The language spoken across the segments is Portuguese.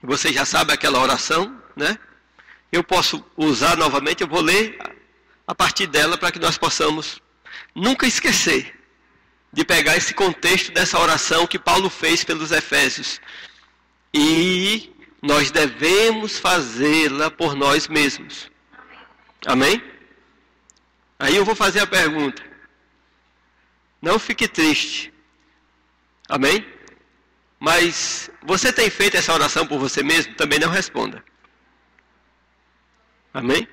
Você já sabe aquela oração, né? Eu posso usar novamente, eu vou ler a partir dela para que nós possamos nunca esquecer de pegar esse contexto dessa oração que Paulo fez pelos Efésios. E nós devemos fazê-la por nós mesmos. Amém? Aí eu vou fazer a pergunta. Não fique triste. Amém? Mas você tem feito essa oração por você mesmo? Também não responda. Amém?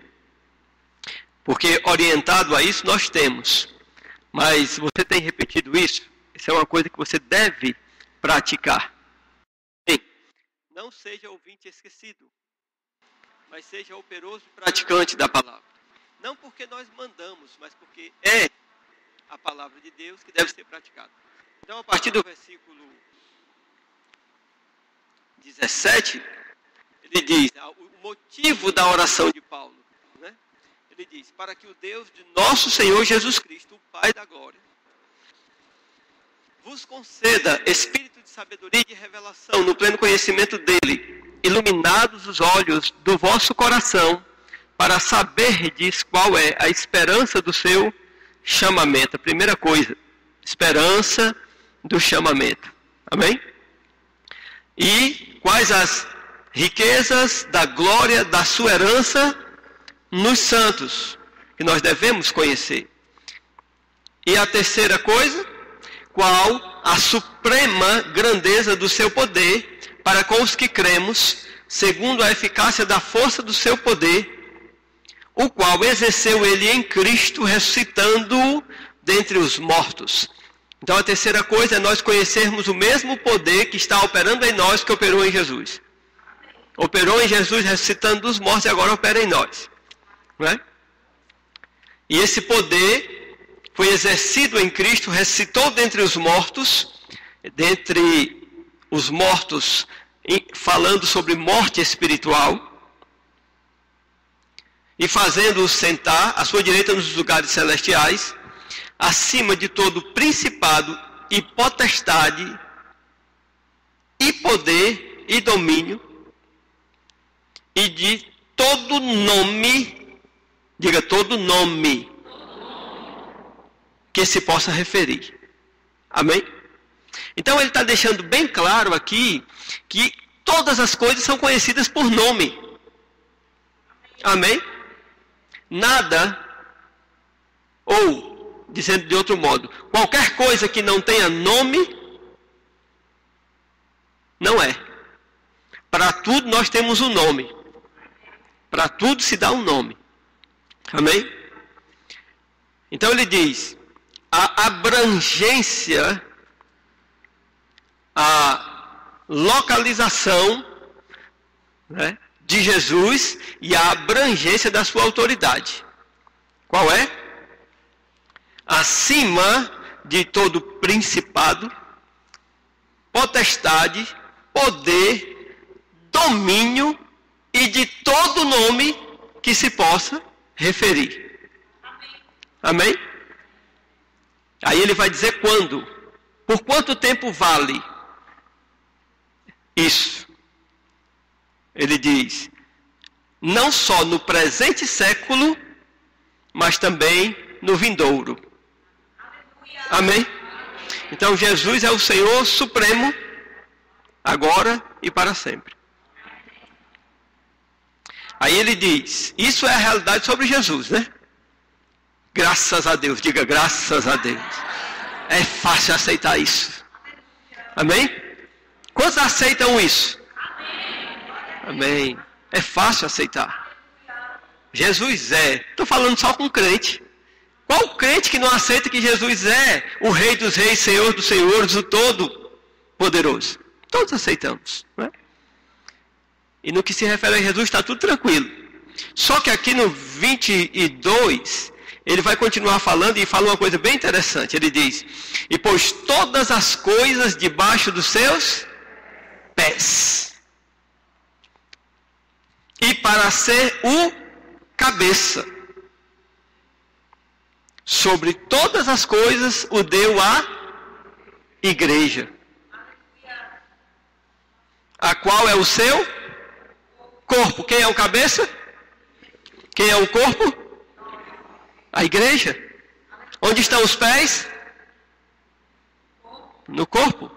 Porque orientado a isso nós temos. Mas você tem repetido isso? Isso é uma coisa que você deve praticar. Não seja ouvinte esquecido, mas seja operoso e praticante da palavra. Não porque nós mandamos, mas porque é a palavra de Deus que deve ser praticada. Então, a partir do versículo 17, ele diz, o motivo da oração de Paulo, né? Ele diz, para que o Deus de nosso Senhor Jesus Cristo, o Pai da glória, vos conceda espírito de sabedoria e de revelação no pleno conhecimento dele, iluminados os olhos do vosso coração, para saberdes qual é a esperança do seu chamamento. A primeira coisa, esperança do chamamento. Amém? E quais as riquezas da glória da sua herança nos santos, que nós devemos conhecer. E a terceira coisa, qual a suprema grandeza do seu poder para com os que cremos, segundo a eficácia da força do seu poder, o qual exerceu ele em Cristo, ressuscitando-o dentre os mortos. Então a terceira coisa é nós conhecermos o mesmo poder que está operando em nós que operou em Jesus. Operou em Jesus ressuscitando dos mortos e agora opera em nós. Não é? E esse poder foi exercido em Cristo, ressuscitou dentre os mortos, falando sobre morte espiritual, e fazendo-os sentar à sua direita nos lugares celestiais, acima de todo principado e potestade, e poder e domínio, e de todo nome, diga todo nome, que se possa referir. Amém? Então ele está deixando bem claro aqui que todas as coisas são conhecidas por nome. Amém? Nada, ou, dizendo de outro modo, qualquer coisa que não tenha nome, não é. Para tudo nós temos um nome. Para tudo se dá um nome. Amém? Então ele diz, a abrangência, a localização, né, de Jesus e a abrangência da sua autoridade. Qual é? Acima de todo principado, potestade, poder, domínio e de todo nome que se possa referir. Amém? Aí ele vai dizer quando. Por quanto tempo vale isso? Ele diz, não só no presente século, mas também no vindouro. Amém? Então Jesus é o Senhor Supremo, agora e para sempre. Aí ele diz, isso é a realidade sobre Jesus, né? Graças a Deus, diga graças a Deus. É fácil aceitar isso. Amém? Quantos aceitam isso? Amém. É fácil aceitar. Jesus é. Estou falando só com crente. Qual crente que não aceita que Jesus é o Rei dos Reis, Senhor dos Senhores, o Todo-Poderoso? Todos aceitamos. Não é? E no que se refere a Jesus está tudo tranquilo. Só que aqui no 22, ele vai continuar falando e fala uma coisa bem interessante. Ele diz, e pôs todas as coisas debaixo dos seus pés. E para ser o cabeça sobre todas as coisas o deu à igreja, a qual é o seu Corpo, quem é o cabeça? Quem é o corpo? A igreja. Onde estão os pés? No corpo,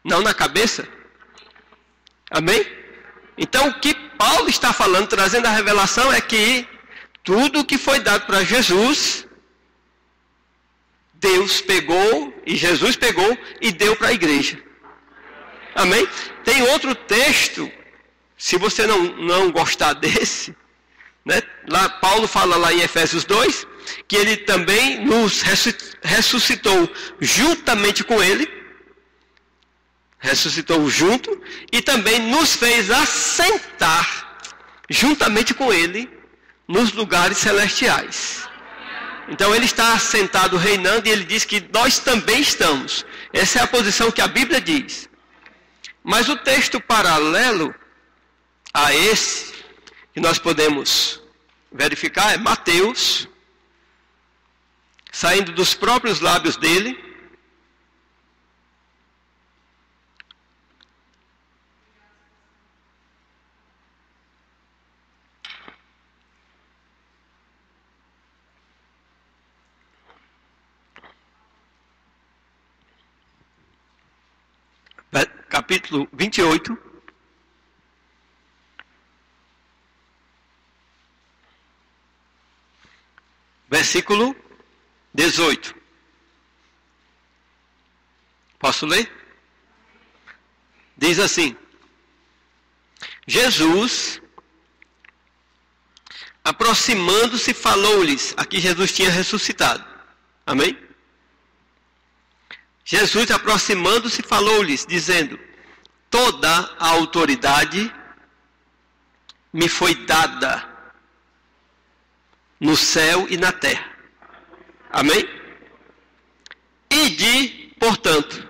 não na cabeça. Amém? Então o que Paulo está falando, trazendo a revelação, é que tudo que foi dado para Jesus, Deus pegou, e Jesus pegou e deu para a igreja. Amém? Tem outro texto, se você não gostar desse, né? Lá, Paulo fala lá em Efésios 2, que ele também nos ressuscitou juntamente com ele, ressuscitou junto, e também nos fez assentar juntamente com ele nos lugares celestiais. Então ele está assentado reinando, e ele diz que nós também estamos. Essa é a posição que a Bíblia diz. Mas o texto paralelo a esse, que nós podemos verificar, é Mateus, saindo dos próprios lábios dele, capítulo 28, versículo 18. Posso ler? Diz assim: Jesus, aproximando-se, falou-lhes. Aqui Jesus tinha ressuscitado. Amém? Jesus, aproximando-se, falou-lhes, dizendo: toda a autoridade me foi dada no céu e na terra. Amém? Ide, portanto,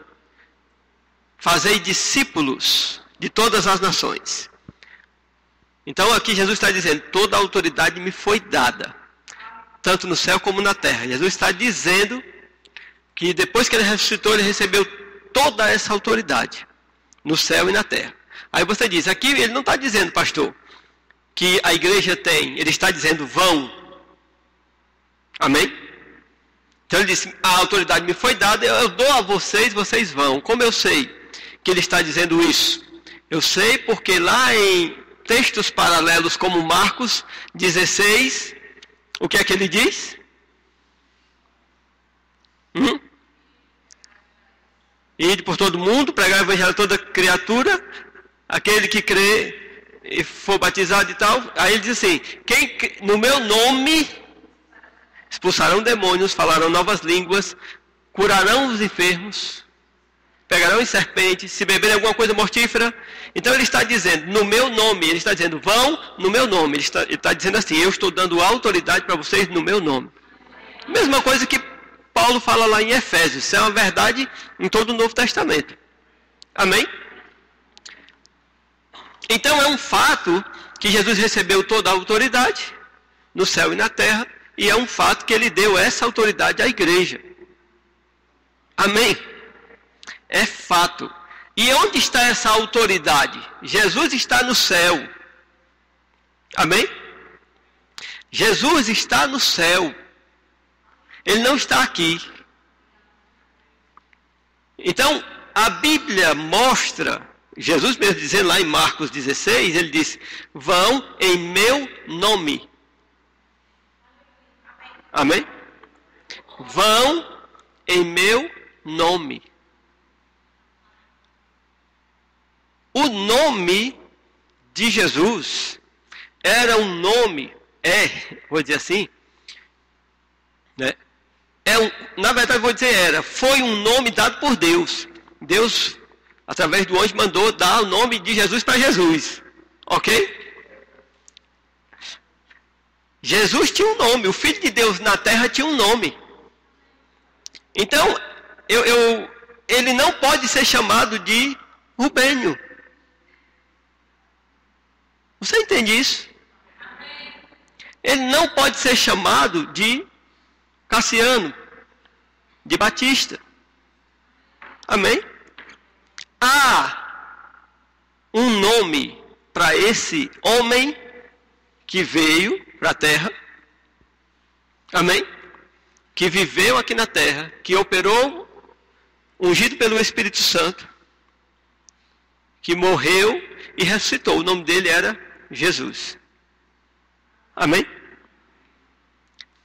fazei discípulos de todas as nações. Então aqui Jesus está dizendo, toda a autoridade me foi dada, tanto no céu como na terra. Jesus está dizendo que depois que ele ressuscitou, ele recebeu toda essa autoridade no céu e na terra. Aí você diz, aqui ele não está dizendo, pastor, que a igreja tem, ele está dizendo, vão. Amém? Então ele disse, a autoridade me foi dada, eu dou a vocês, vocês vão. Como eu sei que ele está dizendo isso? Eu sei porque lá em textos paralelos como Marcos 16, o que é que ele diz? Ide por todo mundo, pregar o evangelho a toda criatura, aquele que crê e for batizado e tal. Aí ele diz assim, quem no meu nome expulsarão demônios, falarão novas línguas, curarão os enfermos, pegarão em serpentes, se beberem alguma coisa mortífera. Então ele está dizendo, no meu nome, ele está dizendo, vão no meu nome. Ele está dizendo assim, eu estou dando autoridade para vocês no meu nome. Mesma coisa que Paulo fala lá em Efésios, isso é uma verdade em todo o Novo Testamento. Amém? Então é um fato que Jesus recebeu toda a autoridade no céu e na terra, e é um fato que ele deu essa autoridade à igreja. Amém? É fato. E onde está essa autoridade? Jesus está no céu. Amém? Jesus está no céu. Ele não está aqui. Então, a Bíblia mostra, Jesus mesmo dizendo lá em Marcos 16, ele disse, vão em meu nome. Amém? Vão em meu nome. O nome de Jesus era um nome, vou dizer assim, né? Na verdade, vou dizer foi um nome dado por Deus. Deus, através do anjo, mandou dar o nome de Jesus para Jesus. Ok? Jesus tinha um nome, o Filho de Deus na terra tinha um nome. Então, ele não pode ser chamado de Rubênio. Você entende isso? Ele não pode ser chamado de Cassiano, de Batista. Amém? Há um nome para esse homem que veio para a terra, amém? Que viveu aqui na terra, que operou, ungido pelo Espírito Santo, que morreu e ressuscitou. O nome dele era Jesus. Amém?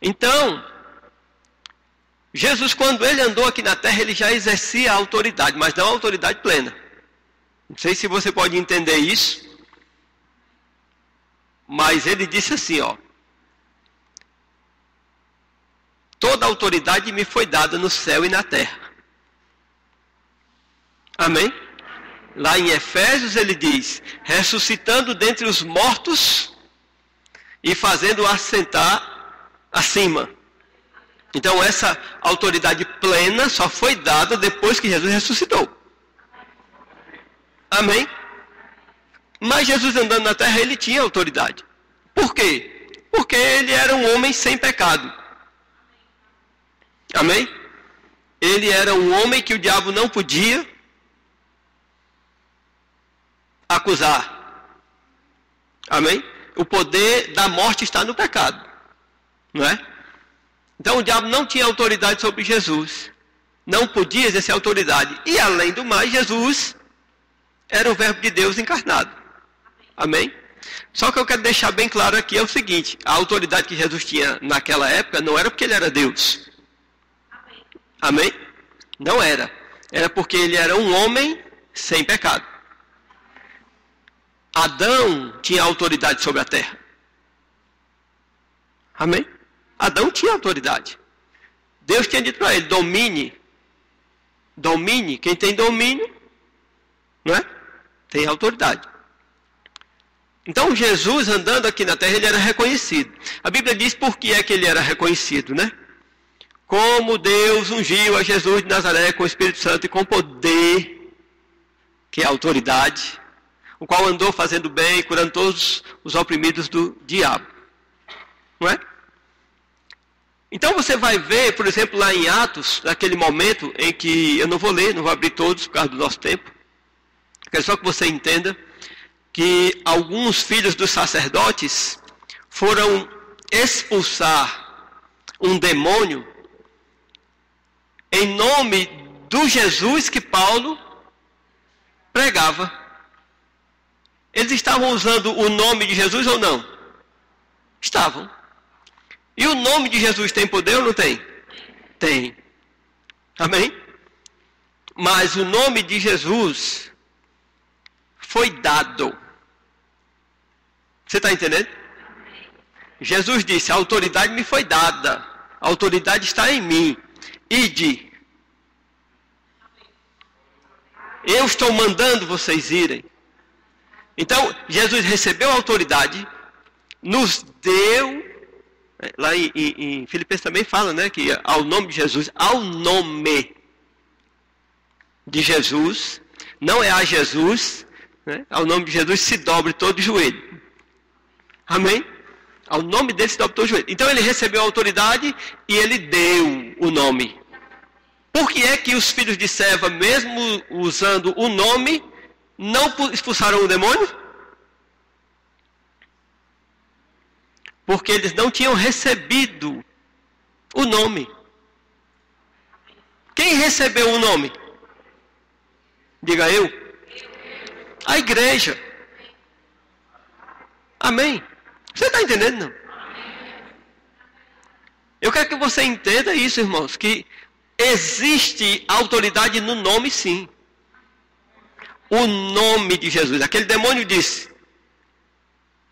Então, Jesus, quando ele andou aqui na terra, ele já exercia a autoridade, mas não a autoridade plena. Não sei se você pode entender isso, mas ele disse assim, ó: toda autoridade me foi dada no céu e na terra. Amém? Lá em Efésios ele diz: ressuscitando dentre os mortos e fazendo assentar acima. Então essa autoridade plena só foi dada depois que Jesus ressuscitou. Amém? Mas Jesus andando na terra, ele tinha autoridade. Por quê? Porque ele era um homem sem pecado. Amém? Ele era um homem que o diabo não podia acusar. Amém? O poder da morte está no pecado. Não é? Então o diabo não tinha autoridade sobre Jesus. Não podia exercer autoridade. E além do mais, Jesus era o verbo de Deus encarnado. Amém? Só que eu quero deixar bem claro aqui é o seguinte: a autoridade que Jesus tinha naquela época não era porque ele era Deus. Amém? Não era. Era porque ele era um homem sem pecado. Adão tinha autoridade sobre a terra. Amém? Adão tinha autoridade. Deus tinha dito para ele: domine. Domine. Quem tem domínio, não é? Tem autoridade. Então Jesus andando aqui na terra, ele era reconhecido. A Bíblia diz por que é que ele era reconhecido, né? Como Deus ungiu a Jesus de Nazaré com o Espírito Santo e com poder, que é a autoridade, o qual andou fazendo bem e curando todos os oprimidos do diabo. Não é? Então você vai ver, por exemplo, lá em Atos, naquele momento em que, eu não vou ler, não vou abrir todos por causa do nosso tempo, quero só que você entenda que alguns filhos dos sacerdotes foram expulsar um demônio em nome do Jesus que Paulo pregava. Eles estavam usando o nome de Jesus ou não? Estavam. E o nome de Jesus tem poder ou não tem? Tem. Amém? Mas o nome de Jesus foi dado. Você está entendendo? Jesus disse: a autoridade me foi dada. A autoridade está em mim. Ide. Eu estou mandando vocês irem. Então, Jesus recebeu a autoridade, nos deu. Lá em Filipenses também fala, né, que ao nome de Jesus, ao nome de Jesus, não é a Jesus, né, ao nome de Jesus se dobre todo o joelho. Amém? Ao nome dele se dobre todo o joelho. Então ele recebeu a autoridade e ele deu o nome. Por que é que os filhos de Seva, mesmo usando o nome, não expulsaram o demônio? Porque eles não tinham recebido o nome. Quem recebeu o nome? Diga eu. A igreja. Amém? Você está entendendo, não? Eu quero que você entenda isso, irmãos, que existe autoridade no nome, sim. O nome de Jesus. Aquele demônio disse: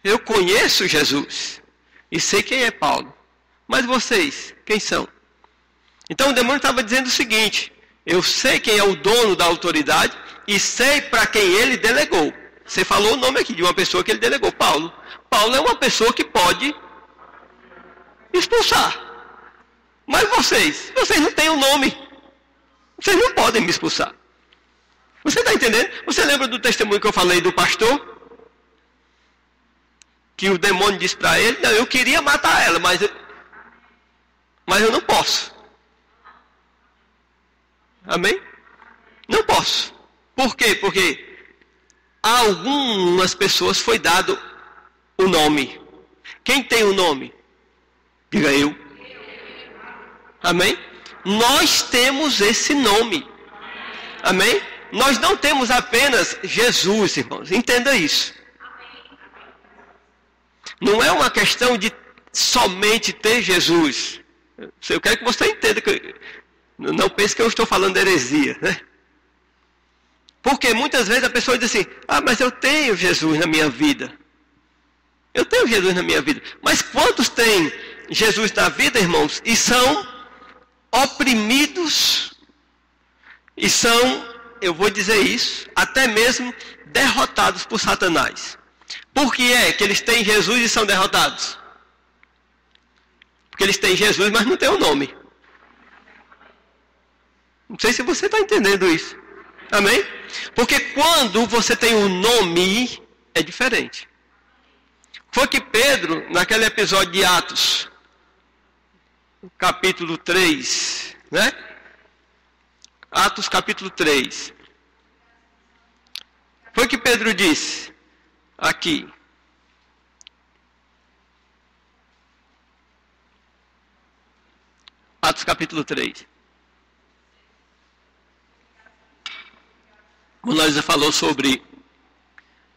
eu conheço Jesus e sei quem é Paulo, mas vocês, quem são? Então o demônio estava dizendo o seguinte: eu sei quem é o dono da autoridade e sei para quem ele delegou. Você falou o nome aqui de uma pessoa que ele delegou: Paulo. Paulo é uma pessoa que pode expulsar. Mas vocês não têm o nome. Vocês não podem me expulsar. Você está entendendo? Você lembra do testemunho que eu falei do pastor? Que o demônio disse para ele: não, eu queria matar ela, mas eu não posso. Amém? Não posso. Por quê? Porque a algumas pessoas foi dado o nome. Quem tem o nome? Diga eu. Amém? Nós temos esse nome. Amém? Nós não temos apenas Jesus, irmãos. Entenda isso. Não é uma questão de somente ter Jesus. Eu quero que você entenda que não pense que eu estou falando heresia, né? Porque muitas vezes a pessoa diz assim: ah, mas eu tenho Jesus na minha vida. Eu tenho Jesus na minha vida. Mas quantos têm Jesus na vida, irmãos, e são oprimidos, e são, eu vou dizer isso, até mesmo derrotados por Satanás? Por que é que eles têm Jesus e são derrotados? Porque eles têm Jesus, mas não têm o nome. Não sei se você está entendendo isso. Amém? Porque quando você tem um nome, é diferente. Foi que Pedro, naquele episódio de Atos, capítulo 3, né? Atos capítulo 3. Foi que Pedro disse, aqui. Atos capítulo 3. Como nós já falou sobre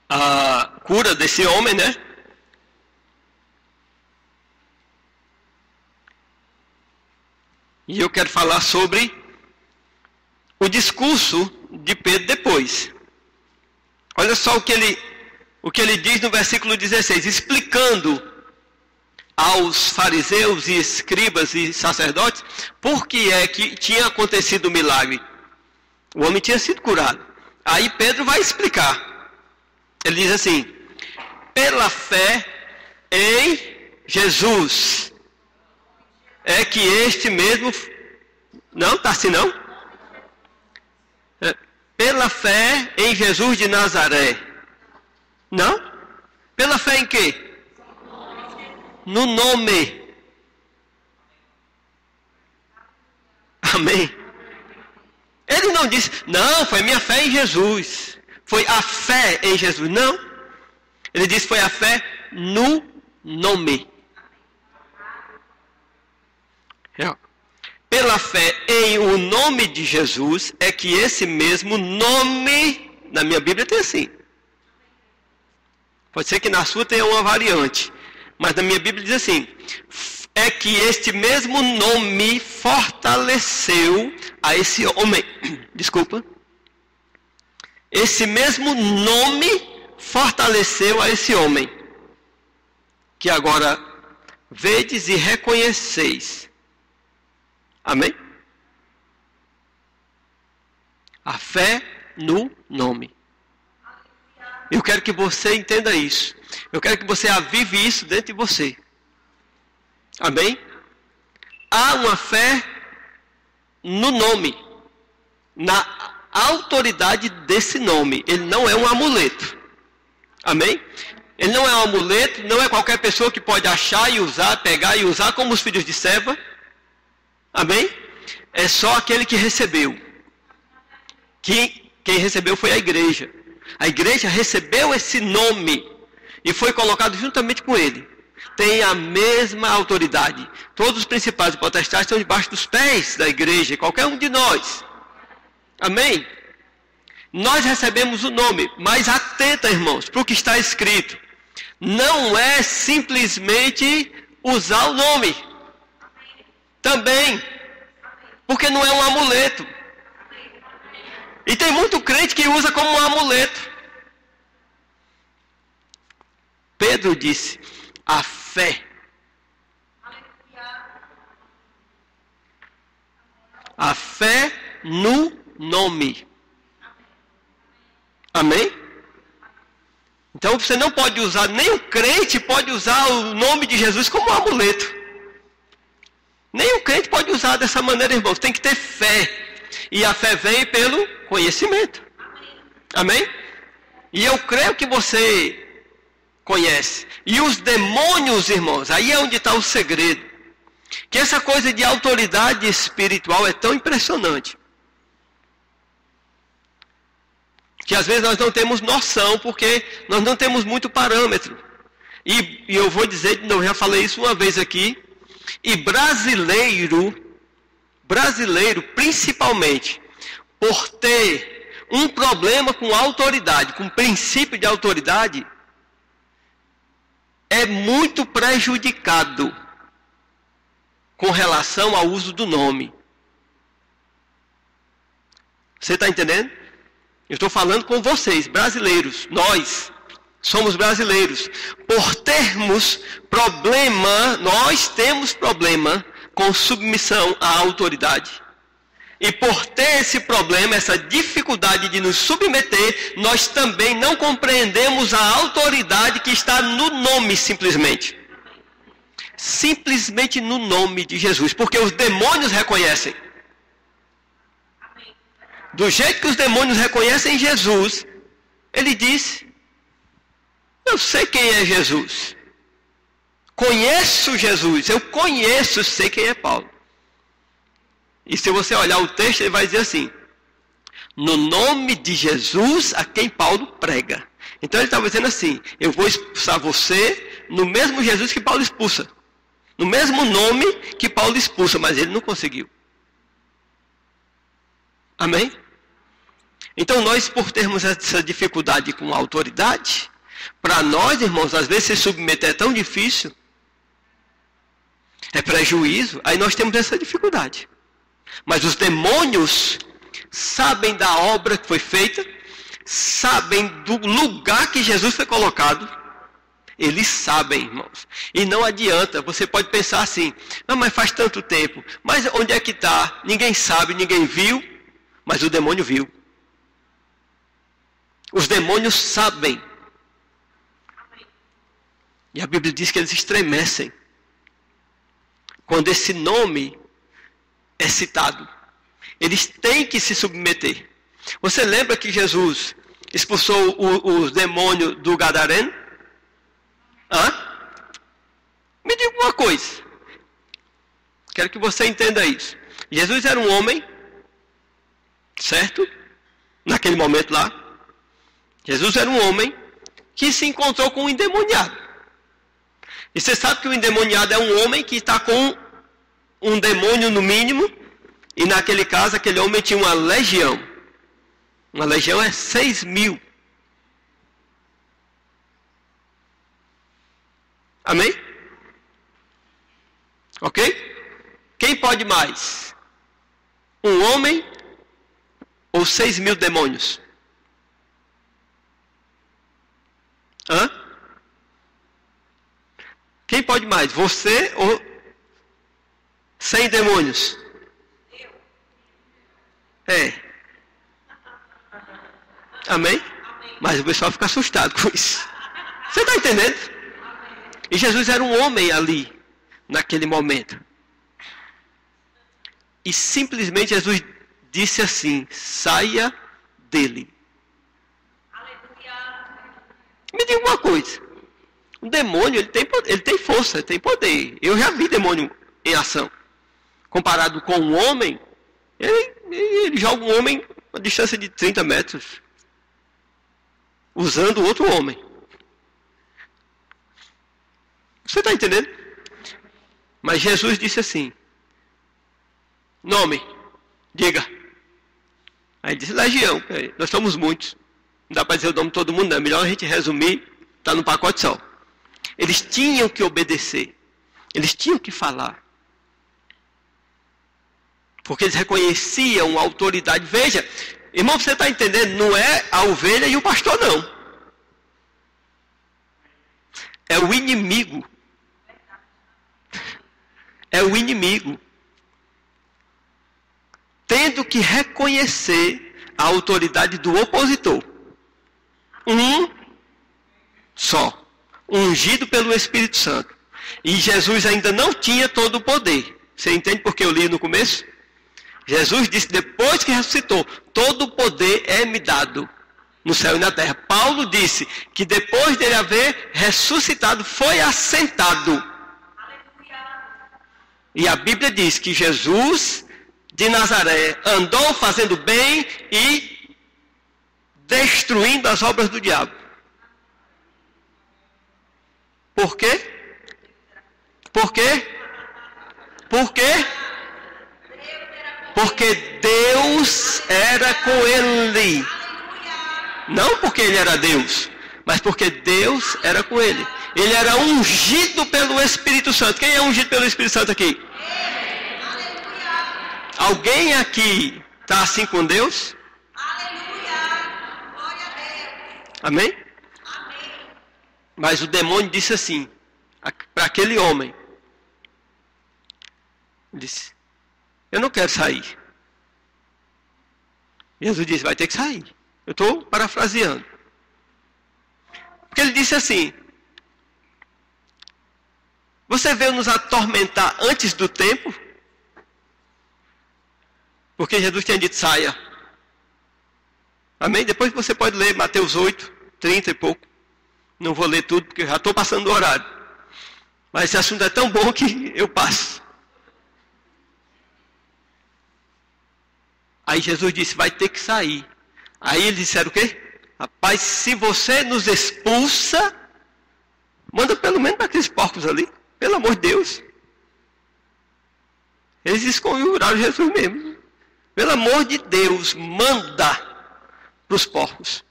a cura desse homem, né? E eu quero falar sobre o discurso de Pedro depois. Olha só o que ele diz no versículo 16, explicando aos fariseus e escribas e sacerdotes por que é que tinha acontecido o milagre. O homem tinha sido curado. Aí Pedro vai explicar. Ele diz assim: pela fé em Jesus é que este mesmo... Não, está assim não? Pela fé em Jesus de Nazaré. Não? Pela fé em quê? No nome. Amém? Ele não disse, não, foi minha fé em Jesus. Foi a fé em Jesus. Não. Ele disse, foi a fé no nome. Pela fé em o nome de Jesus, é que esse mesmo nome, na minha Bíblia tem assim. Pode ser que na sua tenha uma variante, mas na minha Bíblia diz assim, é que este mesmo nome fortaleceu a esse homem. Desculpa. Esse mesmo nome fortaleceu a esse homem, que agora vedes e reconheceis. Amém? A fé no nome. Eu quero que você entenda isso. Eu quero que você avive isso dentro de você. Amém? Há uma fé no nome, na autoridade desse nome. Ele não é um amuleto. Amém? Ele não é um amuleto, não é qualquer pessoa que pode achar e usar, pegar e usar como os filhos de Seva. Amém? É só aquele que recebeu. Quem recebeu foi a igreja. A igreja recebeu esse nome e foi colocado juntamente com ele. Tem a mesma autoridade. Todos os principais e potestades estão debaixo dos pés da igreja, qualquer um de nós. Amém? Nós recebemos o nome, mas atenta, irmãos, para o que está escrito. Não é simplesmente usar o nome. Também, porque não é um amuleto. E tem muito crente que usa como um amuleto. Pedro disse, a fé. A fé no nome. Amém? Então você não pode usar, nem o crente pode usar o nome de Jesus como um amuleto. Nem o crente pode usar dessa maneira, irmãos. Tem que ter fé. E a fé vem pelo conhecimento. Amém? E eu creio que você conhece. E os demônios, irmãos, aí é onde está o segredo. Que essa coisa de autoridade espiritual é tão impressionante. Que às vezes nós não temos noção, porque nós não temos muito parâmetro. E eu vou dizer de novo, já falei isso uma vez aqui, e brasileiro principalmente, por ter um problema com autoridade, com princípio de autoridade, é muito prejudicado com relação ao uso do nome. Você está entendendo? Eu estou falando com vocês, brasileiros. Nós somos brasileiros. Por termos problema, nós temos problema com submissão à autoridade. E por ter esse problema, essa dificuldade de nos submeter, nós também não compreendemos a autoridade que está no nome simplesmente. Simplesmente no nome de Jesus. Porque os demônios reconhecem. Do jeito que os demônios reconhecem Jesus, ele disse, eu sei quem é Jesus. Conheço Jesus, eu conheço, sei quem é Paulo. E se você olhar o texto, ele vai dizer assim, no nome de Jesus a quem Paulo prega. Então ele estava dizendo assim, eu vou expulsar você no mesmo Jesus que Paulo expulsa. No mesmo nome que Paulo expulsa, mas ele não conseguiu. Amém? Então nós, por termos essa dificuldade com a autoridade, para nós, irmãos, às vezes se submeter é tão difícil, é prejuízo, aí nós temos essa dificuldade. Mas os demônios sabem da obra que foi feita, sabem do lugar que Jesus foi colocado, eles sabem, irmãos. E não adianta, você pode pensar assim, não, mas faz tanto tempo, mas onde é que está? Ninguém sabe, ninguém viu, mas o demônio viu. Os demônios sabem. E a Bíblia diz que eles estremecem quando esse nome é citado. Eles têm que se submeter. Você lembra que Jesus expulsou os demônios do Gadareno? Me diga uma coisa. Quero que você entenda isso. Jesus era um homem, certo? Naquele momento lá. Jesus era um homem que se encontrou com um endemoniado. E você sabe que o endemoniado é um homem que está com um demônio no mínimo. E naquele caso, aquele homem tinha uma legião. Uma legião é 6.000. Amém? Ok? Quem pode mais? Um homem ou 6.000 demônios? Quem pode mais? Você ou 100 demônios? Amém? Mas o pessoal fica assustado com isso. Você está entendendo? E Jesus era um homem ali, naquele momento. E simplesmente Jesus disse assim, saia dele. Me diga uma coisa. O demônio, ele tem força, ele tem poder. Eu já vi demônio em ação. Comparado com um homem, ele joga um homem a distância de 30 metros. Usando outro homem. Você está entendendo? Mas Jesus disse assim, nome, diga. Aí disse legião, nós somos muitos. Não dá para dizer o nome de todo mundo, não. É melhor a gente resumir, está no pacote só. Eles tinham que obedecer. Eles tinham que falar. Porque eles reconheciam a autoridade. Veja, irmão, você está entendendo? Não é a ovelha e o pastor, não. É o inimigo. É o inimigo. Tendo que reconhecer a autoridade do opositor. Um só. Ungido pelo Espírito Santo. E Jesus ainda não tinha todo o poder. Você entende porque eu li no começo? Jesus disse, depois que ressuscitou, todo o poder é-me dado no céu e na terra. Paulo disse que depois dele haver ressuscitado, foi assentado. E a Bíblia diz que Jesus de Nazaré andou fazendo bem e destruindo as obras do diabo. Por quê? Por quê? Por quê? Porque Deus era com ele. Não porque ele era Deus, mas porque Deus era com ele. Ele era ungido pelo Espírito Santo. Quem é ungido pelo Espírito Santo aqui? Alguém aqui está assim com Deus? Amém? Mas o demônio disse assim, para aquele homem. Disse, eu não quero sair. Jesus disse, vai ter que sair. Eu estou parafraseando. Porque ele disse assim, você veio nos atormentar antes do tempo? Porque Jesus tinha dito, saia. Amém? Depois você pode ler Mateus 8, 30 e pouco. Não vou ler tudo, porque eu já estou passando do horário. Mas esse assunto é tão bom que eu passo. Aí Jesus disse, vai ter que sair. Aí eles disseram o quê? Rapaz, se você nos expulsa, manda pelo menos para aqueles porcos ali. Pelo amor de Deus. Eles desconjuraram Jesus mesmo. Pelo amor de Deus, manda para os porcos.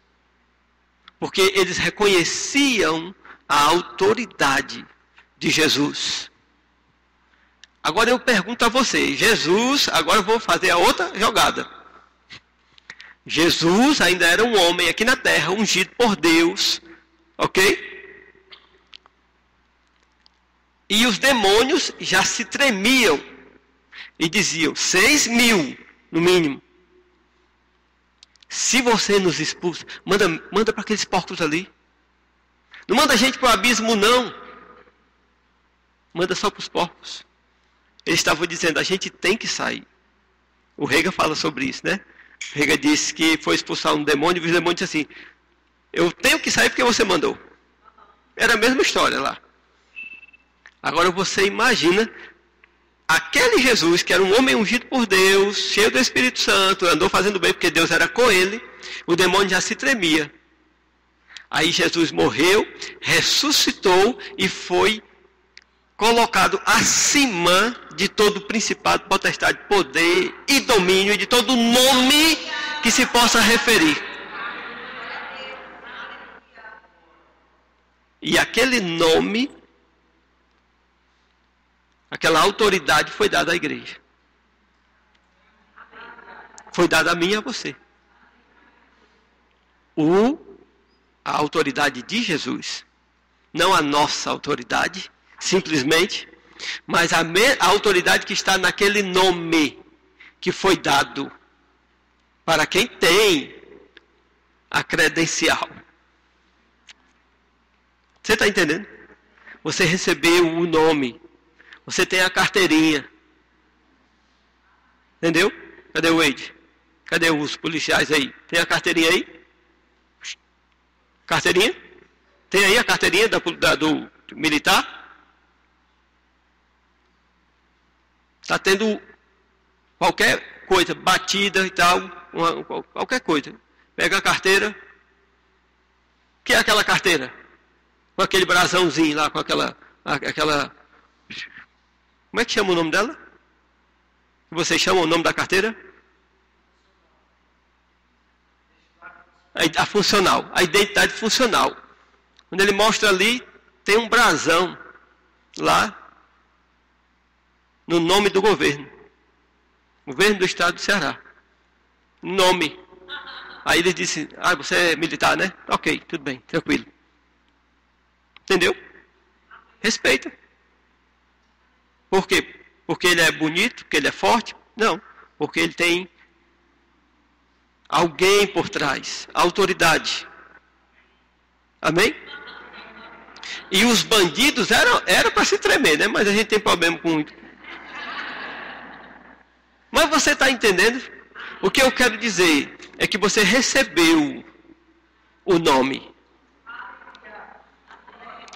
Porque eles reconheciam a autoridade de Jesus. Agora eu pergunto a você, Jesus, agora eu vou fazer a outra jogada. Jesus ainda era um homem aqui na terra, ungido por Deus, ok? E os demônios já se tremiam e diziam, 6.000 no mínimo. Se você nos expulsa, manda para aqueles porcos ali. Não manda a gente para o abismo não. Manda só para os porcos. Eles estavam dizendo, a gente tem que sair. O Rega fala sobre isso, né? O Rega disse que foi expulsar um demônio, e o demônio disse assim, eu tenho que sair porque você mandou. Era a mesma história lá. Agora você imagina, aquele Jesus, que era um homem ungido por Deus, cheio do Espírito Santo, andou fazendo bem porque Deus era com ele, o demônio já se tremia. Aí Jesus morreu, ressuscitou e foi colocado acima de todo principado, potestade, poder e domínio, de todo nome que se possa referir. E aquele nome, aquela autoridade foi dada à igreja. Foi dada a mim e a você. A autoridade de Jesus. Não a nossa autoridade, simplesmente, mas a autoridade que está naquele nome que foi dado para quem tem a credencial. Você está entendendo? Você recebeu o nome. Você tem a carteirinha. Entendeu? Cadê o Wade? Cadê os policiais aí? Tem a carteirinha aí? Carteirinha? Tem aí a carteirinha do militar? Está tendo qualquer coisa, batida e tal, qualquer coisa. Pega a carteira. O que é aquela carteira? Com aquele brasãozinho lá, com aquela... Como é que chama o nome dela? Vocês chamam o nome da carteira? A funcional, a identidade funcional. Quando ele mostra ali, tem um brasão lá, no nome do governo. Governo do estado do Ceará. Nome. Aí ele disse, você é militar, né? Ok, tudo bem, tranquilo. Entendeu? Respeita. Por quê? Porque ele é bonito, porque ele é forte? Não. Porque ele tem alguém por trás. Autoridade. Amém? E os bandidos era para se tremer, né? Mas a gente tem problema com... Mas você está entendendo? O que eu quero dizer é que você recebeu o nome.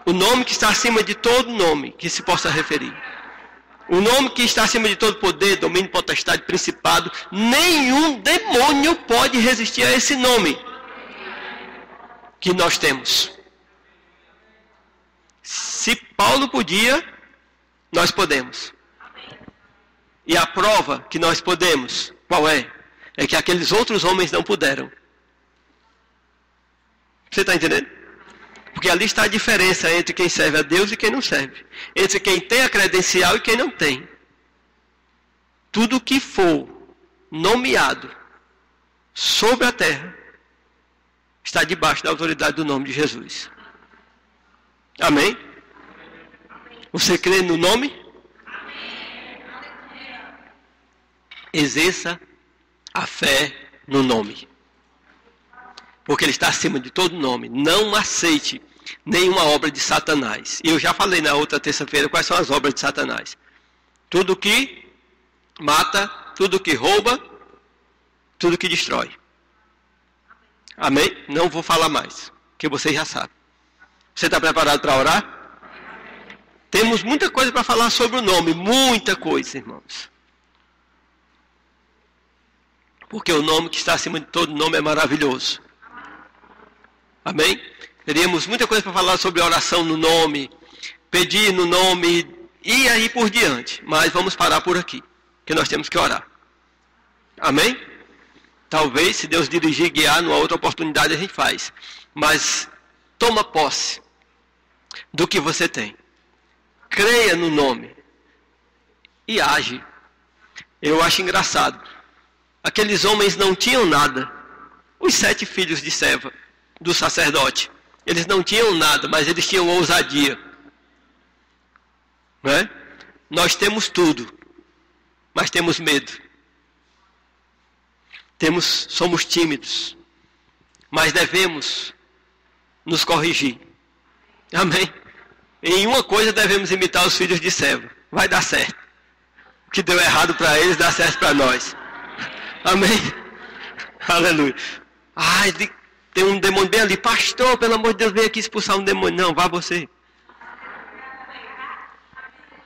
O nome que está acima de todo nome que se possa referir. O nome que está acima de todo poder, domínio, potestade, principado. Nenhum demônio pode resistir a esse nome. que nós temos. Se Paulo podia, nós podemos. E a prova que nós podemos, qual é? É que aqueles outros homens não puderam. Você está entendendo? Porque ali está a diferença entre quem serve a Deus e quem não serve. Entre quem tem a credencial e quem não tem. Tudo que for nomeado sobre a terra está debaixo da autoridade do nome de Jesus. Amém? Você crê no nome? Exerça a fé no nome. Porque ele está acima de todo nome. Não aceite nenhuma obra de Satanás. E eu já falei na outra terça-feira quais são as obras de Satanás. Tudo que mata, tudo que rouba, tudo que destrói. Amém? Não vou falar mais, porque vocês já sabem. Você está preparado para orar? Temos muita coisa para falar sobre o nome. Muita coisa, irmãos. Porque o nome que está acima de todo nome é maravilhoso. Amém? Teríamos muita coisa para falar sobre oração no nome, pedir no nome e aí por diante. Mas vamos parar por aqui, que nós temos que orar. Amém? Talvez, se Deus dirigir e guiar, numa outra oportunidade a gente faz. Mas toma posse do que você tem. Creia no nome e age. Eu acho engraçado. Aqueles homens não tinham nada. Os 7 filhos de Seva, do sacerdote. Eles não tinham nada, mas eles tinham ousadia. Não é? Nós temos tudo, mas temos medo. Somos tímidos, mas devemos nos corrigir. Amém? Em uma coisa devemos imitar os filhos de Seva. Vai dar certo. O que deu errado para eles, dá certo para nós. Amém? Aleluia. Ai, tem um demônio bem ali. Pastor, pelo amor de Deus, vem aqui expulsar um demônio. Não, vá você.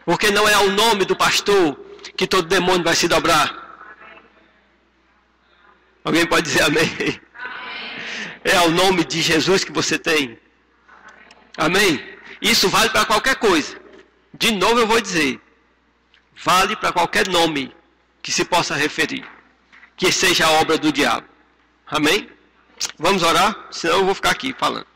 Porque não é ao nome do pastor que todo demônio vai se dobrar. Alguém pode dizer amém? É ao nome de Jesus que você tem. Amém? Isso vale para qualquer coisa. De novo eu vou dizer. Vale para qualquer nome que se possa referir. Que seja a obra do diabo. Amém? Vamos orar? Senão eu vou ficar aqui falando.